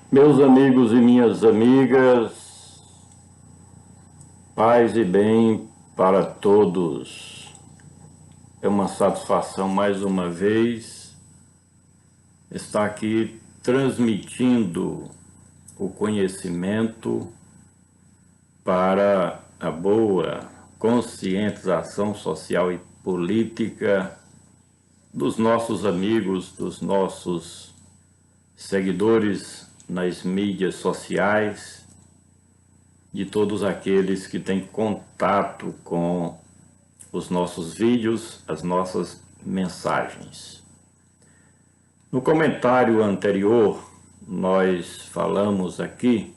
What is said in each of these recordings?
Meus amigos e minhas amigas, paz e bem para todos. É uma satisfação mais uma vez estar aqui transmitindo o conhecimento para a boa conscientização social e política dos nossos amigos, dos nossos seguidores nas mídias sociais, de todos aqueles que têm contato com os nossos vídeos, as nossas mensagens. No comentário anterior, nós falamos aqui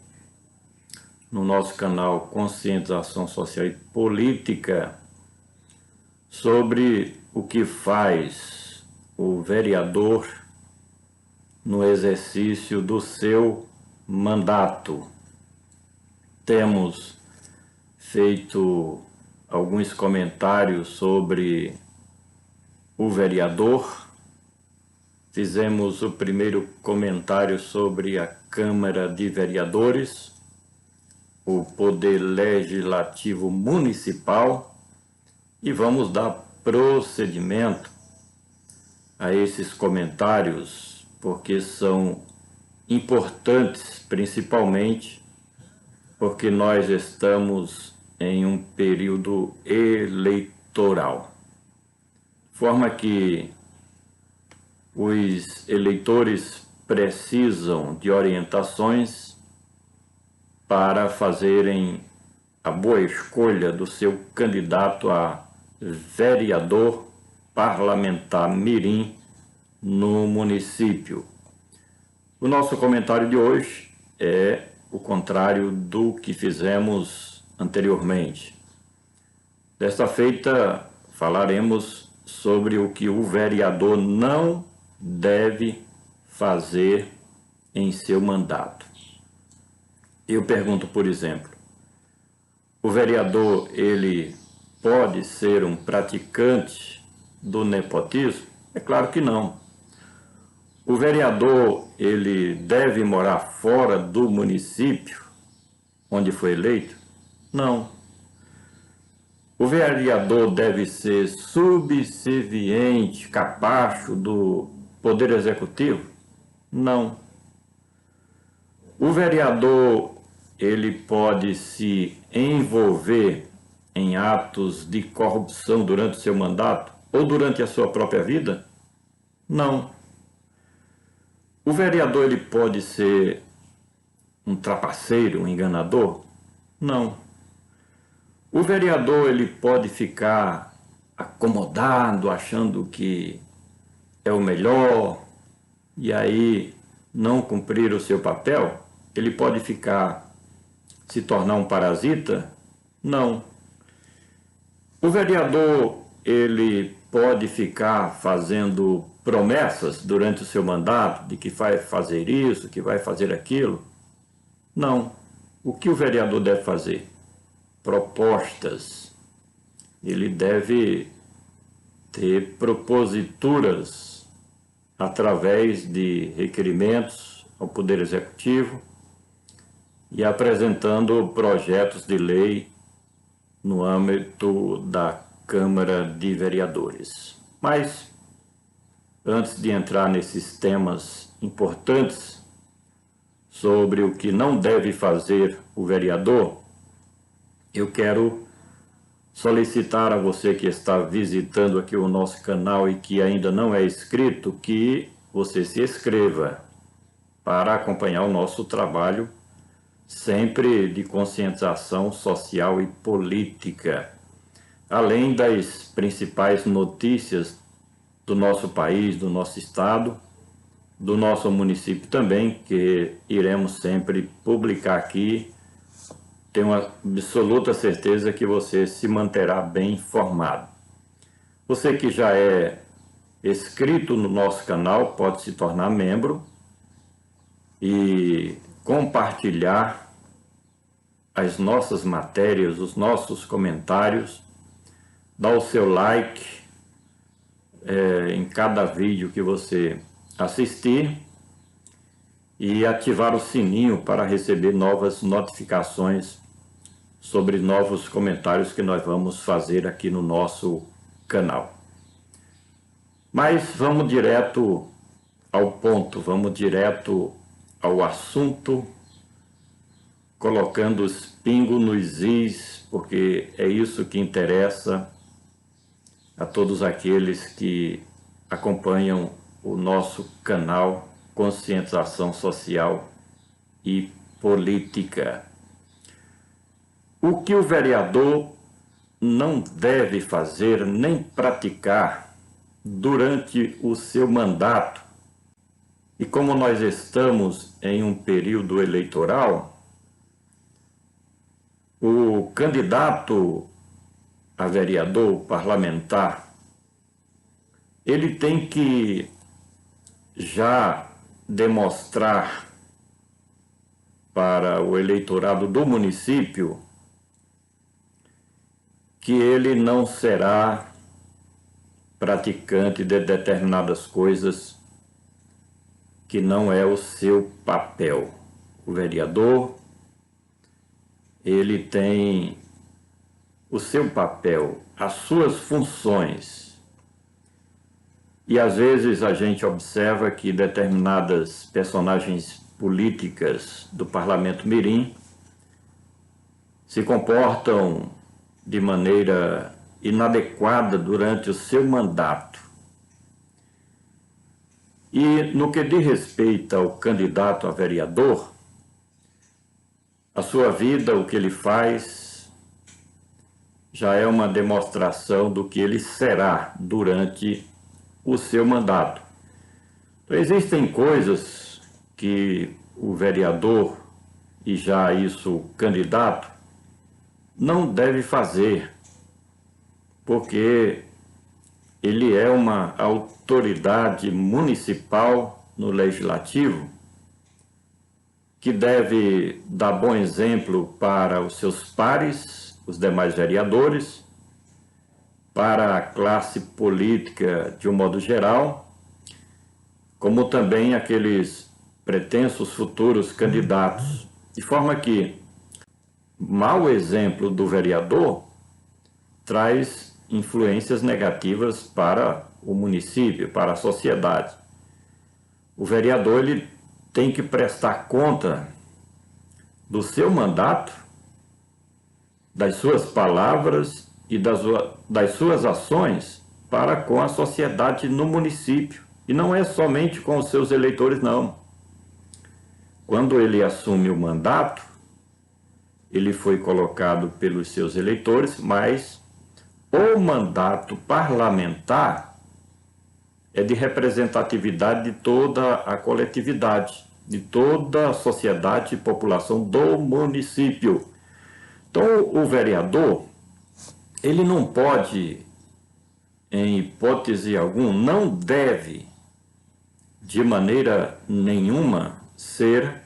no nosso canal Conscientização Social e Política sobre o que faz o vereador no exercício do seu mandato. Temos feito alguns comentários sobre o vereador. Fizemos o primeiro comentário sobre a Câmara de Vereadores, o Poder Legislativo Municipal, e vamos dar procedimento a esses comentários, porque são importantes, principalmente porque nós estamos em um período eleitoral. De forma que os eleitores precisam de orientações para fazerem a boa escolha do seu candidato a vereador parlamentar mirim no município. O nosso comentário de hoje é o contrário do que fizemos anteriormente. Desta feita, falaremos sobre o que o vereador não deve fazer em seu mandato. Eu pergunto, por exemplo, o vereador, ele pode ser um praticante do nepotismo? É claro que não. O vereador, ele deve morar fora do município onde foi eleito? Não. O vereador deve ser subserviente, capacho do Poder Executivo? Não. O vereador, ele pode se envolver em atos de corrupção durante o seu mandato ou durante a sua própria vida? Não. O vereador, ele pode ser um trapaceiro, um enganador? Não. O vereador, ele pode ficar acomodado, achando que é o melhor, e aí não cumprir o seu papel? Ele pode se tornar um parasita? Não. O vereador, ele pode ficar fazendo promessas durante o seu mandato de que vai fazer isso, que vai fazer aquilo? Não. O que o vereador deve fazer? Propostas. Ele deve ter proposituras através de requerimentos ao Poder Executivo e apresentando projetos de lei no âmbito da Câmara de Vereadores. Mas, antes de entrar nesses temas importantes sobre o que não deve fazer o vereador, eu quero solicitar a você que está visitando aqui o nosso canal e que ainda não é inscrito, que você se inscreva para acompanhar o nosso trabalho sempre de conscientização social e política, além das principais notícias do nosso país, do nosso estado, do nosso município também, que iremos sempre publicar aqui. Tenho uma absoluta certeza que você se manterá bem informado. Você que já é inscrito no nosso canal pode se tornar membro e compartilhar as nossas matérias, os nossos comentários, dar o seu like em cada vídeo que você assistir e ativar o sininho para receber novas notificações sobre novos comentários que nós vamos fazer aqui no nosso canal. Mas vamos direto ao ponto, vamos direto ao assunto, colocando os pingos nos is, porque é isso que interessa a todos aqueles que acompanham o nosso canal Conscientização Social e Política. O que o vereador não deve fazer nem praticar durante o seu mandato, e como nós estamos em um período eleitoral, o candidato a vereador parlamentar, ele tem que já demonstrar para o eleitorado do município que ele não será praticante de determinadas coisas que não é o seu papel. O vereador, ele tem o seu papel, as suas funções. E às vezes a gente observa que determinadas personagens políticas do Parlamento Mirim se comportam de maneira inadequada durante o seu mandato. E no que diz respeito ao candidato a vereador, a sua vida, o que ele faz, já é uma demonstração do que ele será durante o seu mandato. Então, existem coisas que o vereador, e já isso o candidato, não deve fazer, porque ele é uma autoridade municipal no legislativo que deve dar bom exemplo para os seus pares, os demais vereadores, para a classe política de um modo geral, como também aqueles pretensos futuros candidatos, de forma que mau exemplo do vereador traz influências negativas para o município, para a sociedade. O vereador, ele tem que prestar conta do seu mandato, das suas palavras e das suas ações para com a sociedade no município. E não é somente com os seus eleitores, não. Quando ele assume o mandato, ele foi colocado pelos seus eleitores, mas o mandato parlamentar é de representatividade de toda a coletividade, de toda a sociedade e população do município. Então, o vereador, ele não pode, em hipótese alguma, não deve, de maneira nenhuma, ser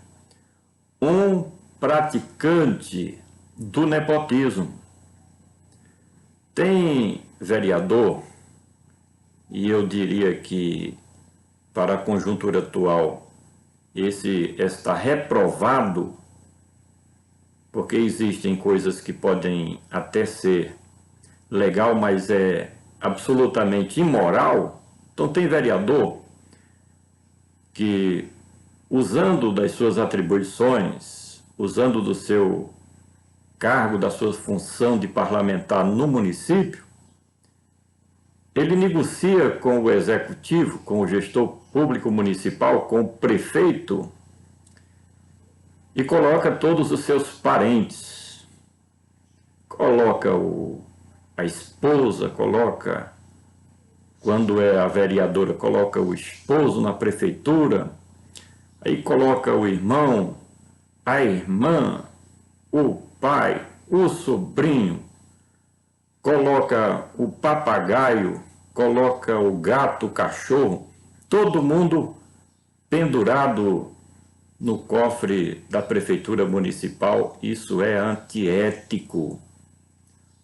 um praticante do nepotismo. Tem vereador, e eu diria que para a conjuntura atual esse está reprovado, porque existem coisas que podem até ser legal, mas é absolutamente imoral. Então tem vereador que, usando das suas atribuições, usando do seu cargo, da sua função de parlamentar no município, ele negocia com o executivo, com o gestor público municipal, com o prefeito, e coloca todos os seus parentes. Coloca a esposa, coloca, quando é a vereadora, coloca o esposo na prefeitura, aí coloca o irmão, a irmã, o pai, o sobrinho, coloca o papagaio, coloca o gato, o cachorro, todo mundo pendurado no cofre da prefeitura municipal. Isso é antiético.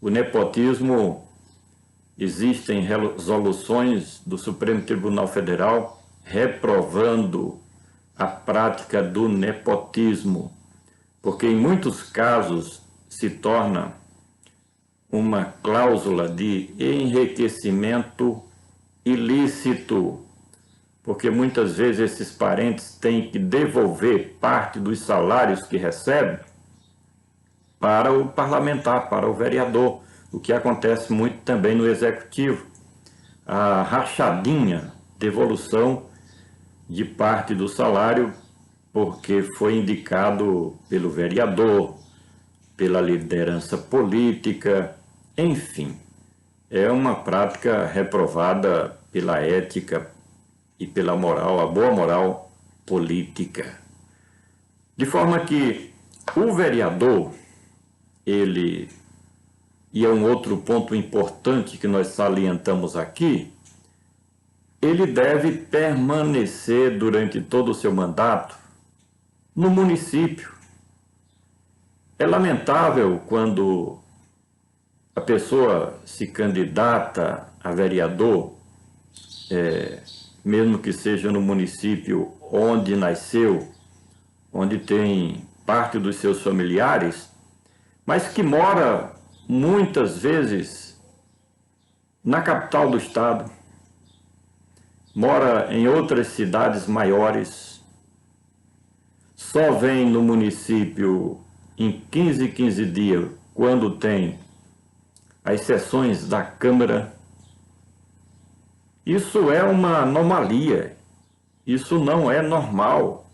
O nepotismo, existem resoluções do Supremo Tribunal Federal reprovando a prática do nepotismo, porque em muitos casos se torna uma cláusula de enriquecimento ilícito, porque muitas vezes esses parentes têm que devolver parte dos salários que recebem para o parlamentar, para o vereador, o que acontece muito também no executivo. A rachadinha, devolução de parte do salário, porque foi indicado pelo vereador, pela liderança política, enfim. É uma prática reprovada pela ética e pela moral, a boa moral política. De forma que o vereador, ele, e é um outro ponto importante que nós salientamos aqui, ele deve permanecer durante todo o seu mandato no município. É lamentável quando a pessoa se candidata a vereador, mesmo que seja no município onde nasceu, onde tem parte dos seus familiares, mas que mora muitas vezes na capital do estado, mora em outras cidades maiores, só vem no município em 15 dias, quando tem as sessões da Câmara. Isso é uma anomalia, isso não é normal.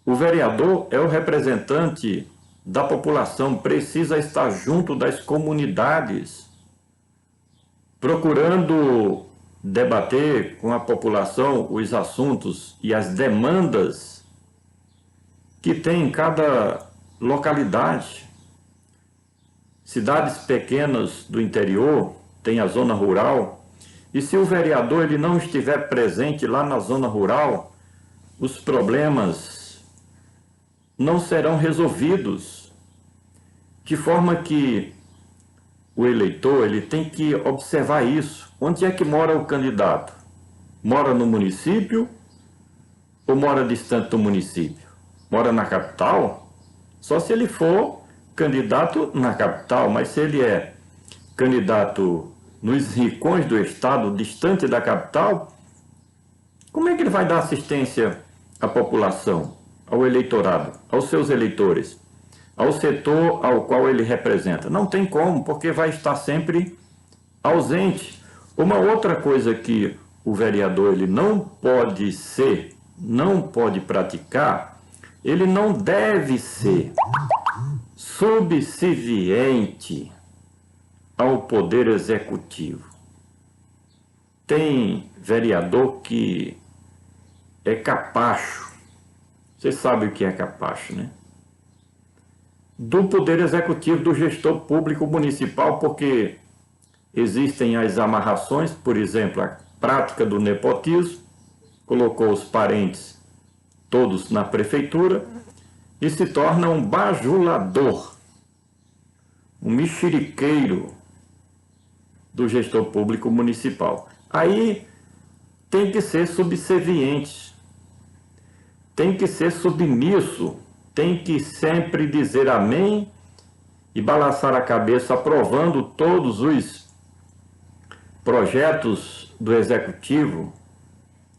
O vereador é o representante da população, precisa estar junto das comunidades, procurando debater com a população os assuntos e as demandas que tem em cada localidade. Cidades pequenas do interior tem a zona rural, e se o vereador ele não estiver presente lá na zona rural, os problemas não serão resolvidos, de forma que o eleitor ele tem que observar isso. Onde é que mora o candidato? Mora no município ou mora distante do município? Mora na capital? Só se ele for candidato na capital, mas se ele é candidato nos rincões do estado, distante da capital, como é que ele vai dar assistência à população, ao eleitorado, aos seus eleitores, ao setor ao qual ele representa? Não tem como, porque vai estar sempre ausente. Uma outra coisa que o vereador ele não pode ser, não pode praticar, ele não deve ser subserviente ao poder executivo. Tem vereador que é capacho, você sabe o que é capacho, né? Do poder executivo, do gestor público municipal, porque existem as amarrações, por exemplo, a prática do nepotismo, colocou os parentes todos na prefeitura e se torna um bajulador, um mexeriqueiro do gestor público municipal. Aí tem que ser subserviente, tem que ser submisso, tem que sempre dizer amém e balançar a cabeça aprovando todos os projetos do executivo,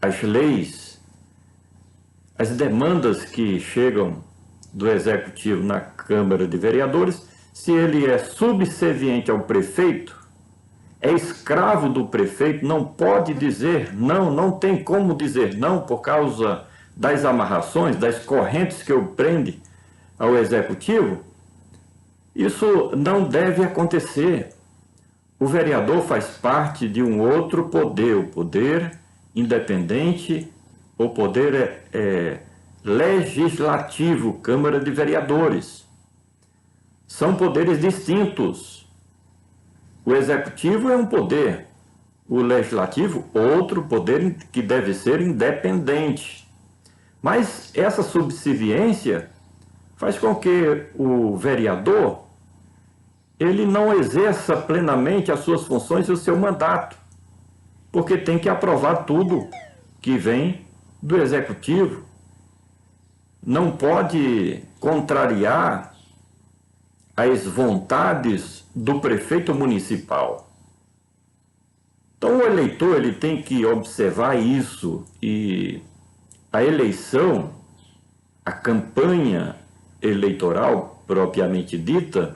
as leis, as demandas que chegam do executivo na Câmara de Vereadores. Se ele é subserviente ao prefeito, é escravo do prefeito, não pode dizer não, não tem como dizer não por causa das amarrações, das correntes que o prende ao executivo, isso não deve acontecer. O vereador faz parte de um outro poder, o poder independente, o poder legislativo, Câmara de Vereadores. São poderes distintos. O executivo é um poder, o legislativo, outro poder que deve ser independente. Mas essa subserviência faz com que o vereador ele não exerça plenamente as suas funções e o seu mandato, porque tem que aprovar tudo que vem do executivo. não pode contrariar as vontades do prefeito municipal. Então o eleitor ele tem que observar isso, e a eleição, a campanha eleitoral propriamente dita,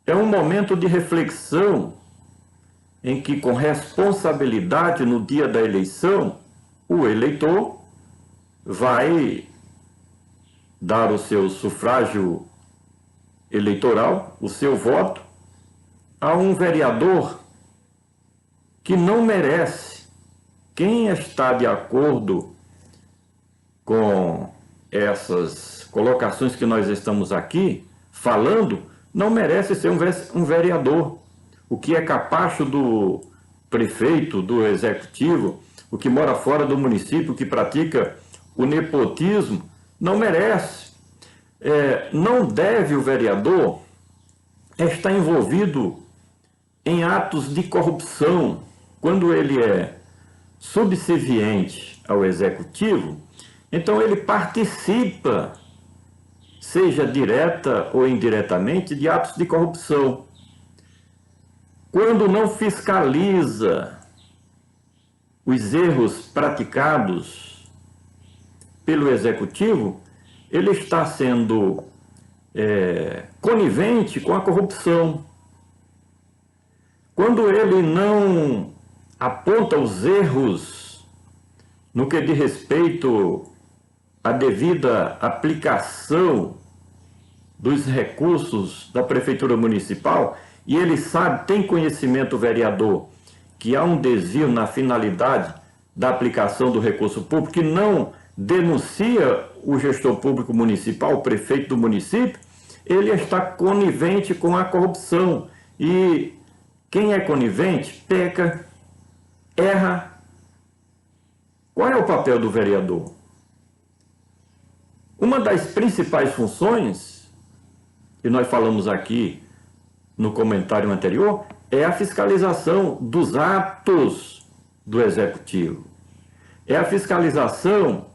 é um momento de reflexão em que, com responsabilidade no dia da eleição, o eleitor vai dar o seu sufrágio eleitoral, o seu voto, a um vereador que não merece. Quem está de acordo com essas colocações que nós estamos aqui falando, não merece ser um vereador. O que é capacho do prefeito, do executivo, o que mora fora do município, que pratica o nepotismo, não merece. Não deve o vereador estar envolvido em atos de corrupção. Quando ele é subserviente ao executivo, então ele participa, seja direta ou indiretamente, de atos de corrupção. Quando não fiscaliza os erros praticados pelo executivo, ele está sendo conivente com a corrupção. Quando ele não aponta os erros no que diz respeito à devida aplicação dos recursos da Prefeitura Municipal, e ele sabe, tem conhecimento, o vereador, que há um desvio na finalidade da aplicação do recurso público, que não denuncia o gestor público municipal, o prefeito do município, ele está conivente com a corrupção. E quem é conivente peca, erra. Qual é o papel do vereador? Uma das principais funções, que nós falamos aqui no comentário anterior, é a fiscalização dos atos do executivo. É a fiscalização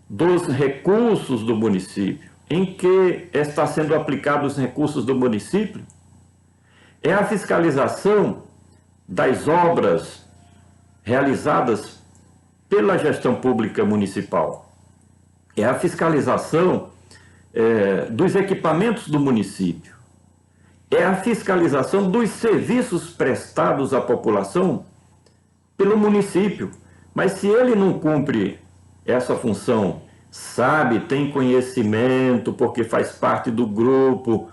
dos recursos do município, em que está sendo aplicados os recursos do município. É a fiscalização das obras realizadas pela gestão pública municipal. É a fiscalização dos equipamentos do município. É a fiscalização dos serviços prestados à população pelo município. Mas se ele não cumpre essa função, sabe, tem conhecimento, porque faz parte do grupo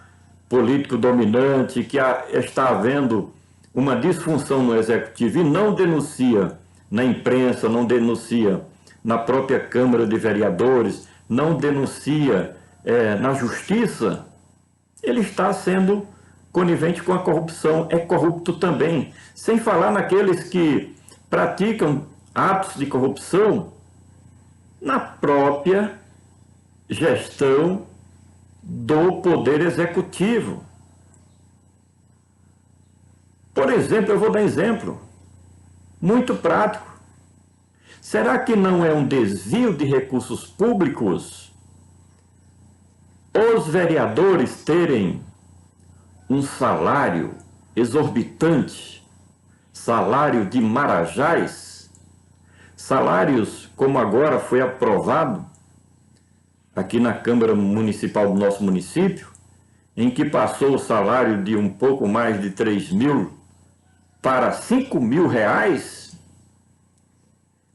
político dominante, que está havendo uma disfunção no executivo e não denuncia na imprensa, não denuncia na própria Câmara de Vereadores, não denuncia na Justiça, ele está sendo conivente com a corrupção, é corrupto também. Sem falar naqueles que praticam atos de corrupção na própria gestão do Poder Executivo. Por exemplo, eu vou dar exemplo muito prático. Será que não é um desvio de recursos públicos os vereadores terem um salário exorbitante, salário de marajás, salários como agora foi aprovado aqui na Câmara Municipal do nosso município, em que passou o salário de um pouco mais de 3 mil para 5 mil reais,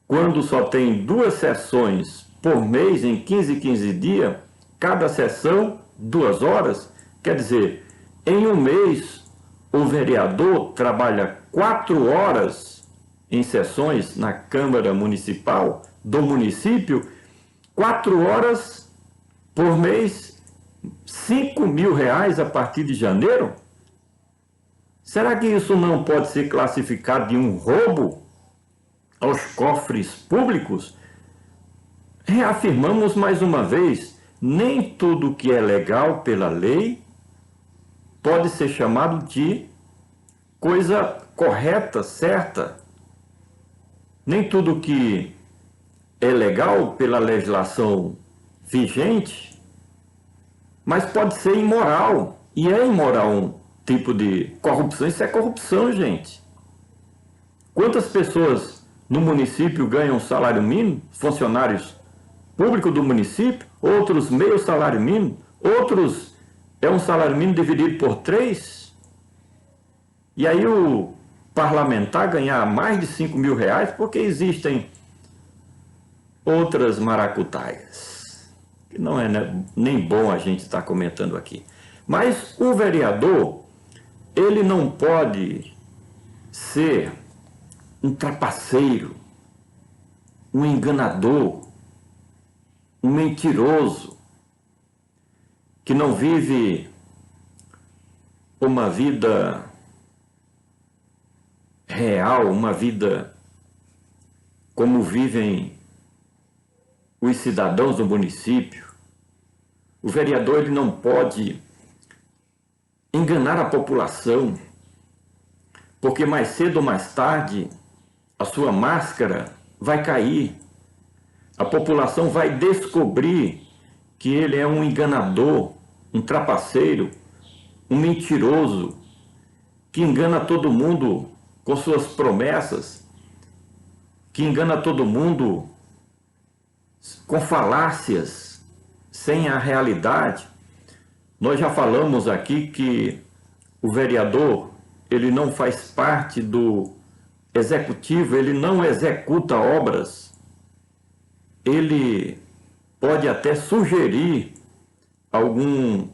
quando só tem 2 sessões por mês, em 15 dias, cada sessão 2 horas. Quer dizer, em um mês, o vereador trabalha 4 horas em sessões na Câmara Municipal do município, 4 horas por mês, 5 mil reais a partir de janeiro? Será que isso não pode ser classificado de um roubo aos cofres públicos? Reafirmamos mais uma vez, nem tudo que é legal pela lei pode ser chamado de coisa correta, certa. Nem tudo que é legal pela legislação vigente, mas pode ser imoral. E é imoral um tipo de corrupção. Isso é corrupção, gente. Quantas pessoas no município ganham salário mínimo? Funcionários públicos do município, outros meio salário mínimo, outros é um salário mínimo dividido por 3. E aí o parlamentar ganhar mais de 5 mil reais porque existem outras maracutaias, que não é nem bom a gente estar comentando aqui. Mas o vereador, ele não pode ser um trapaceiro, um enganador, um mentiroso, que não vive uma vida real, uma vida como vivem os cidadãos do município. O vereador, ele não pode enganar a população, porque mais cedo ou mais tarde a sua máscara vai cair. A população vai descobrir que ele é um enganador, um trapaceiro, um mentiroso, que engana todo mundo com suas promessas, que engana todo mundo com falácias, sem a realidade. Nós já falamos aqui que o vereador, ele não faz parte do executivo, ele não executa obras, ele pode até sugerir algum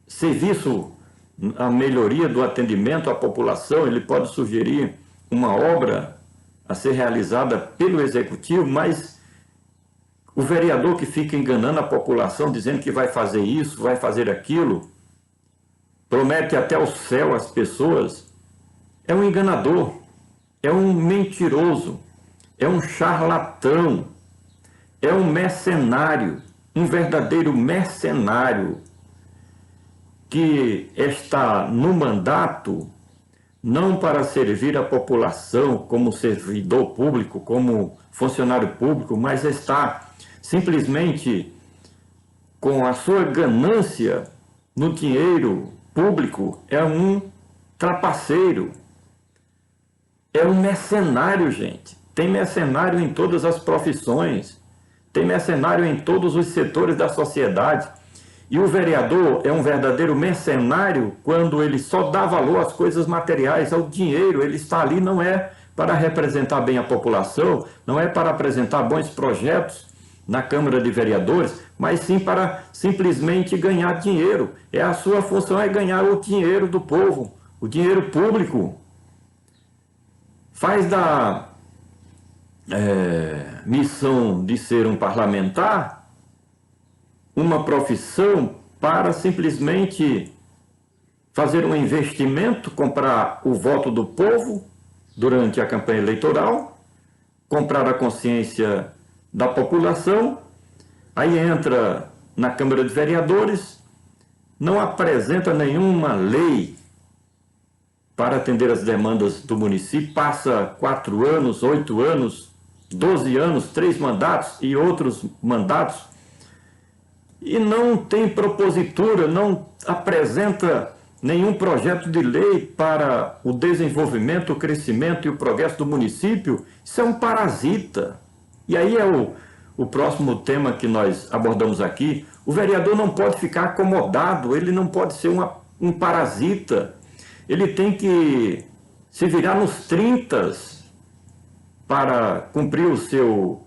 serviço, a melhoria do atendimento à população, ele pode sugerir uma obra a ser realizada pelo executivo, mas o vereador que fica enganando a população, dizendo que vai fazer isso, vai fazer aquilo, promete até o céu às pessoas, é um enganador, é um mentiroso, é um charlatão, é um mercenário, um verdadeiro mercenário, que está no mandato não para servir a população como servidor público, como funcionário público, mas está simplesmente com a sua ganância no dinheiro público. É um trapaceiro, é um mercenário, gente. Tem mercenário em todas as profissões, tem mercenário em todos os setores da sociedade. E o vereador é um verdadeiro mercenário quando ele só dá valor às coisas materiais, ao dinheiro. Ele está ali não é para representar bem a população, não é para apresentar bons projetos na Câmara de Vereadores, mas sim para simplesmente ganhar dinheiro. A sua função é ganhar o dinheiro do povo, o dinheiro público. Faz da missão de ser um parlamentar uma profissão para simplesmente fazer um investimento, comprar o voto do povo durante a campanha eleitoral, comprar a consciência da população, aí entra na Câmara de Vereadores, não apresenta nenhuma lei para atender as demandas do município, passa 4 anos, 8 anos, 12 anos, 3 mandatos e outros mandatos, e não tem propositura, não apresenta nenhum projeto de lei para o desenvolvimento, o crescimento e o progresso do município. Isso é um parasita. E aí é o próximo tema que nós abordamos aqui. O vereador não pode ficar acomodado, ele não pode ser um parasita. Ele tem que se virar nos 30 para cumprir o seu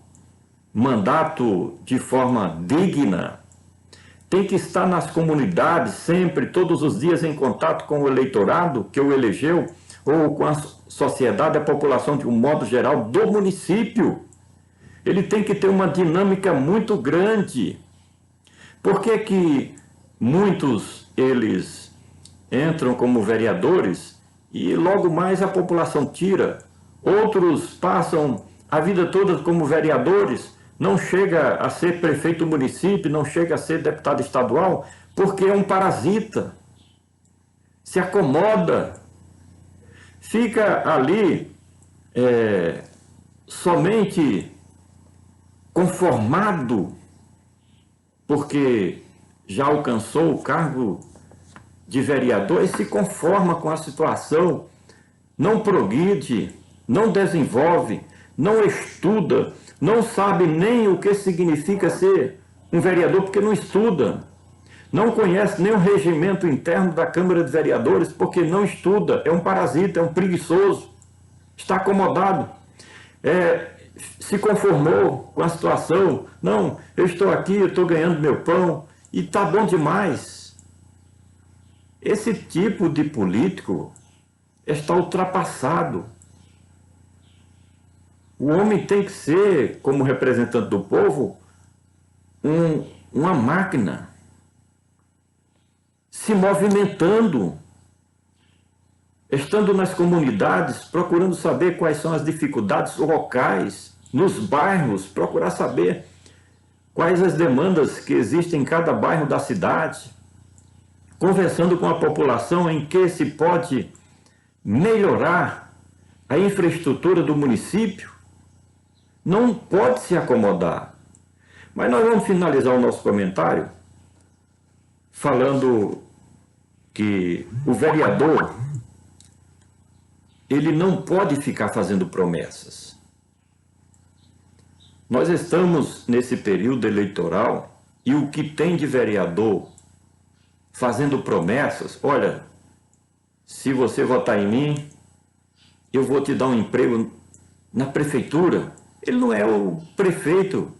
mandato de forma digna. Tem que estar nas comunidades sempre, todos os dias em contato com o eleitorado que o elegeu, ou com a sociedade, a população de um modo geral do município. Ele tem que ter uma dinâmica muito grande. Por que que muitos eles entram como vereadores e logo mais a população tira? Outros passam a vida toda como vereadores, não chega a ser prefeito do município, não chega a ser deputado estadual, porque é um parasita, se acomoda, fica ali somente conformado porque já alcançou o cargo de vereador e se conforma com a situação, não progride, não desenvolve, não estuda, não sabe nem o que significa ser um vereador porque não estuda, não conhece nem o regimento interno da Câmara de Vereadores porque não estuda, é um parasita, é um preguiçoso, está acomodado, se conformou com a situação, não, eu estou aqui, eu estou ganhando meu pão e está bom demais. Esse tipo de político está ultrapassado. O homem tem que ser, como representante do povo, uma máquina, se movimentando, estando nas comunidades, procurando saber quais são as dificuldades locais, nos bairros, procurar saber quais as demandas que existem em cada bairro da cidade, conversando com a população em que se pode melhorar a infraestrutura do município. Não pode se acomodar. Mas nós vamos finalizar o nosso comentário falando que o vereador, ele não pode ficar fazendo promessas. Nós estamos nesse período eleitoral e o que tem de vereador fazendo promessas, olha, se você votar em mim, eu vou te dar um emprego na prefeitura. Ele não é o prefeito.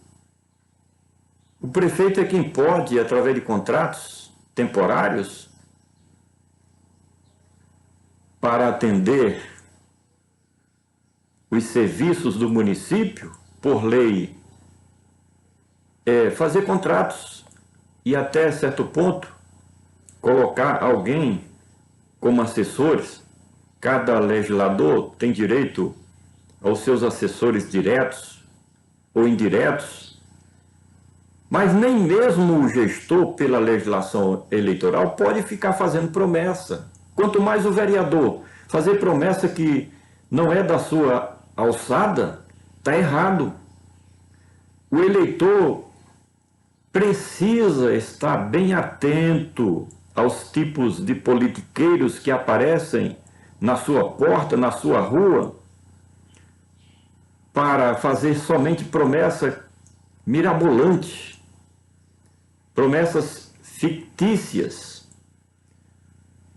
O prefeito é quem pode, através de contratos temporários, para atender os serviços do município, por lei, fazer contratos e até certo ponto colocar alguém como assessores. Cada legislador tem direito aos seus assessores diretos ou indiretos, mas nem mesmo o gestor, pela legislação eleitoral, pode ficar fazendo promessa. Quanto mais o vereador fazer promessa que não é da sua alçada, está errado. O eleitor precisa estar bem atento aos tipos de politiqueiros que aparecem na sua porta, na sua rua, para fazer somente promessa mirabolante, promessas fictícias,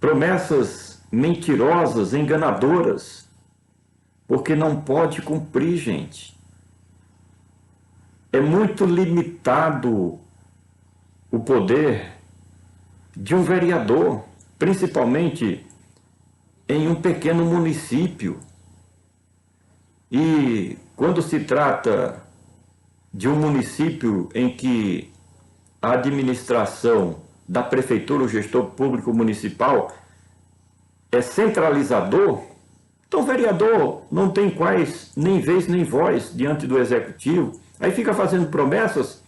promessas mentirosas, enganadoras, porque não pode cumprir, gente. É muito limitado o poder de um vereador, principalmente em um pequeno município. E quando se trata de um município em que a administração da prefeitura, o gestor público municipal, é centralizador, então o vereador não tem quase nem vez nem voz diante do executivo, aí fica fazendo promessas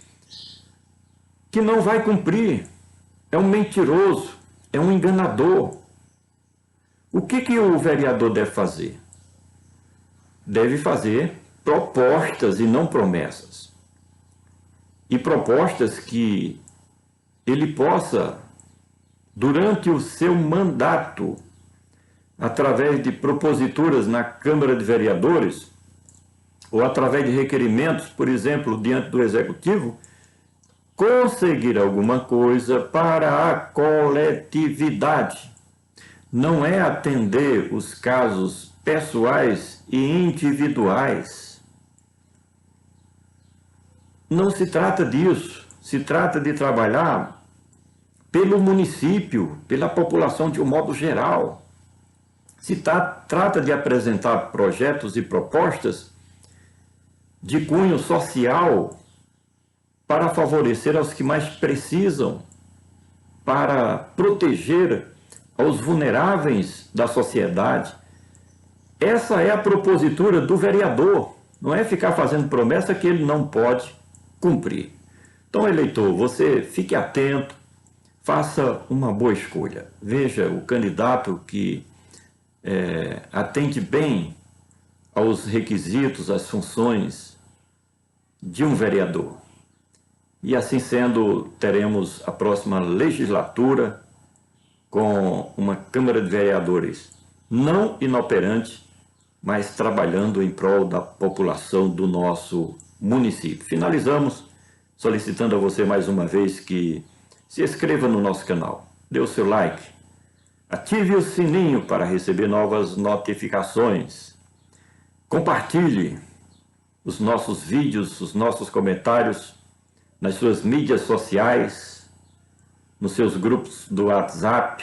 que não vai cumprir, é um mentiroso, é um enganador. O que o vereador deve fazer? Deve fazer propostas e não promessas. E propostas que ele possa, durante o seu mandato, através de proposituras na Câmara de Vereadores, ou através de requerimentos, por exemplo, diante do Executivo, conseguir alguma coisa para a coletividade. Não é atender os casos pessoais e individuais. Não se trata disso. Se trata de trabalhar pelo município, pela população de um modo geral. Se trata de apresentar projetos e propostas de cunho social para favorecer aos que mais precisam, para proteger aos vulneráveis da sociedade. Essa é a propositura do vereador, não é ficar fazendo promessa que ele não pode cumprir. Então, eleitor, você fique atento, faça uma boa escolha. Veja o candidato que atende bem aos requisitos, às funções de um vereador. E assim sendo, teremos a próxima legislatura com uma Câmara de Vereadores não inoperante, mas trabalhando em prol da população do nosso município. Finalizamos solicitando a você mais uma vez que se inscreva no nosso canal, dê o seu like, ative o sininho para receber novas notificações, compartilhe os nossos vídeos, os nossos comentários nas suas mídias sociais, nos seus grupos do WhatsApp,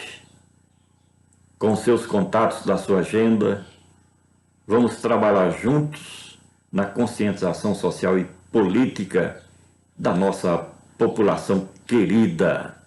com os seus contatos da sua agenda. Vamos trabalhar juntos na conscientização social e política da nossa população querida.